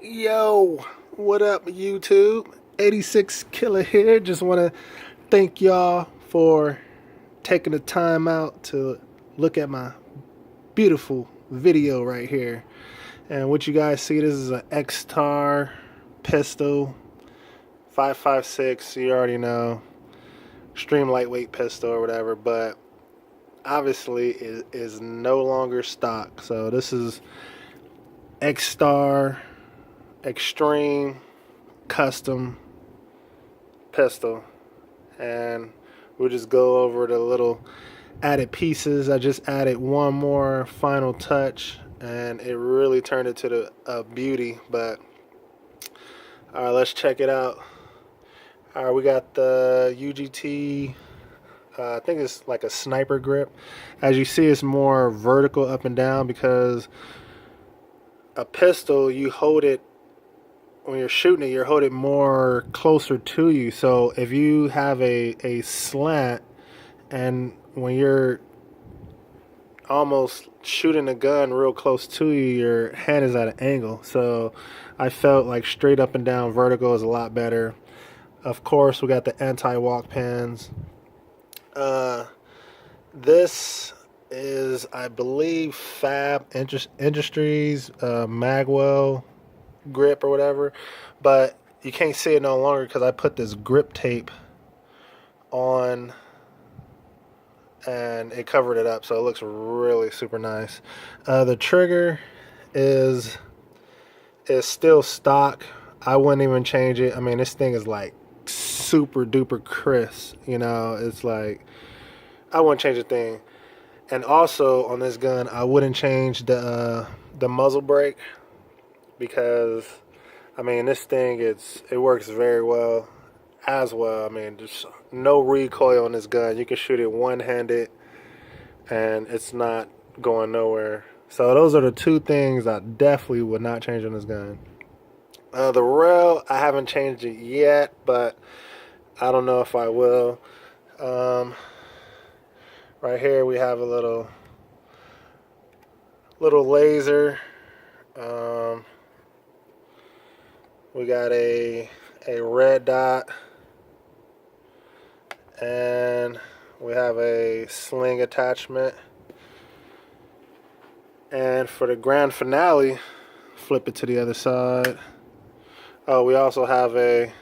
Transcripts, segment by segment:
Yo, what up, YouTube? 86 Killer here. Just want to thank y'all for taking the time out to look at my beautiful video right here. And what you guys see, this is an Extar pistol 5.56. You already know, extreme lightweight pistol or whatever, but obviously it is no longer stock. So this is Extar Extreme Custom pistol, and we'll just go over the little added pieces. I just added one more final touch and it really turned it to a beauty. But all right, let's check it out. All right, we got the UGT, I think it's like a sniper grip. As you see, it's more vertical up and down because a pistol, you hold it when you're shooting it, you're holding it more closer to you. So if you have a slant, and when you're almost shooting the gun real close to you, your hand is at an angle. So I felt like straight up and down vertical is a lot better. Of course, we got the anti-walk pans. This is, I believe, Fab Industries Magwell grip or whatever, but you can't see it no longer because I put this grip tape on and it covered it up, so it looks really super nice. The trigger is still stock. I wouldn't even change it. I mean, this thing is like super duper crisp, you know. It's like I wouldn't change a thing. And also on this gun, I wouldn't change the muzzle brake, because I mean, this thing, it works very well as well. I mean, there's no recoil on this gun. You can shoot it one-handed and it's not going nowhere. So those are the two things I definitely would not change on this gun. The rail, I haven't changed it yet, but I don't know if I will. Right here we have a little laser. We got a red dot, and we have a sling attachment. And for the grand finale, flip it to the other side. Oh, we also have a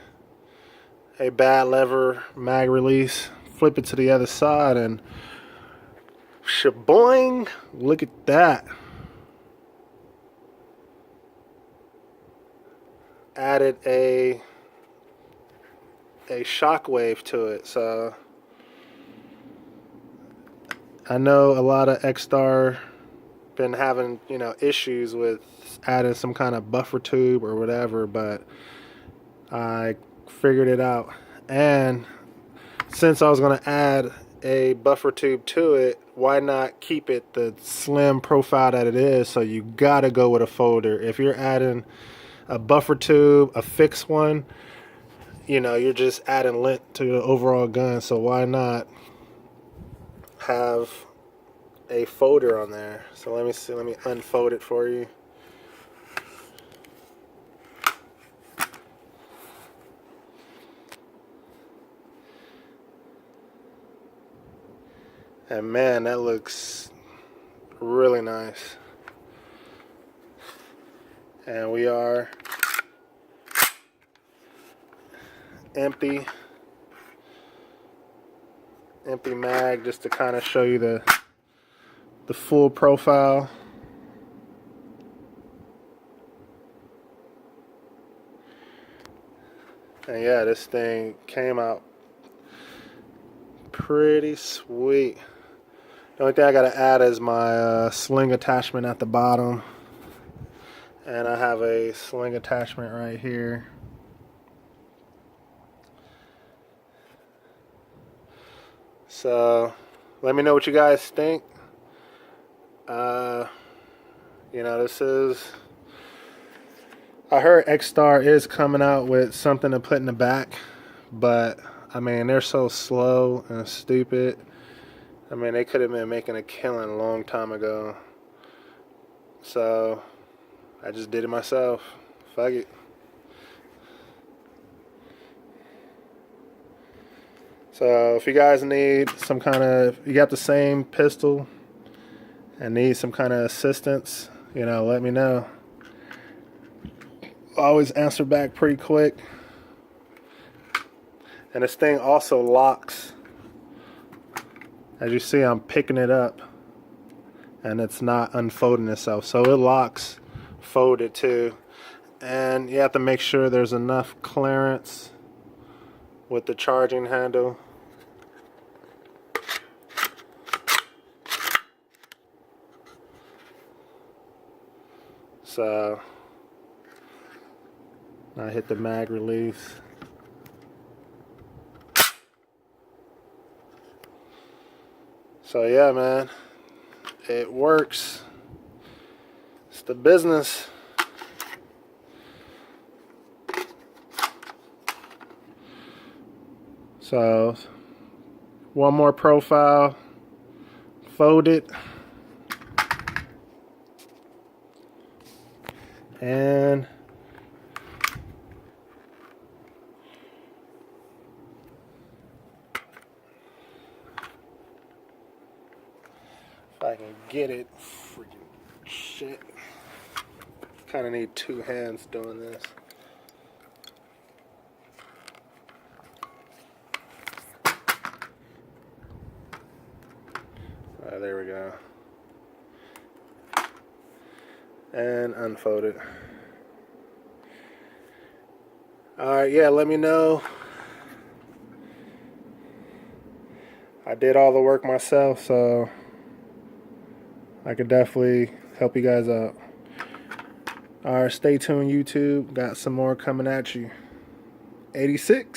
bad lever mag release. Flip it to the other side and shaboing! Look at that. Added a shockwave to it. So I know a lot of Extar been having, you know, issues with adding some kind of buffer tube or whatever, but I figured it out. And since I was going to add a buffer tube to it, why not keep it the slim profile that it is? So you gotta go with a folder. If you're adding a buffer tube, a fixed one, you know, you're just adding length to the overall gun. So why not have a folder on there? So let me see, let me unfold it for you. And man, that looks really nice. And we are empty mag, just to kind of show you the full profile. And yeah, this thing came out pretty sweet. The only thing I gotta add is my sling attachment at the bottom. And I have a sling attachment right here. So let me know what you guys think. You know, this is, I heard Extar is coming out with something to put in the back, but I mean, they're so slow and stupid. I mean, they could have been making a killing a long time ago. So I just did it myself. Fuck it. So if you guys need some kind of, you got the same pistol and need some kind of assistance, you know, let me know. Always answer back pretty quick. And this thing also locks. As you see, I'm picking it up and it's not unfolding itself. So it locks folded too. And you have to make sure there's enough clearance with the charging handle. So I hit the mag release. So yeah, man, it works. It's the business. So one more profile, fold it, and if I can get it, freaking shit. Kind of need two hands doing this. Alright, there we go. And unfold it. Alright, yeah, let me know. I did all the work myself, so I could definitely help you guys out. Alright, stay tuned, YouTube. Got some more coming at you. 86.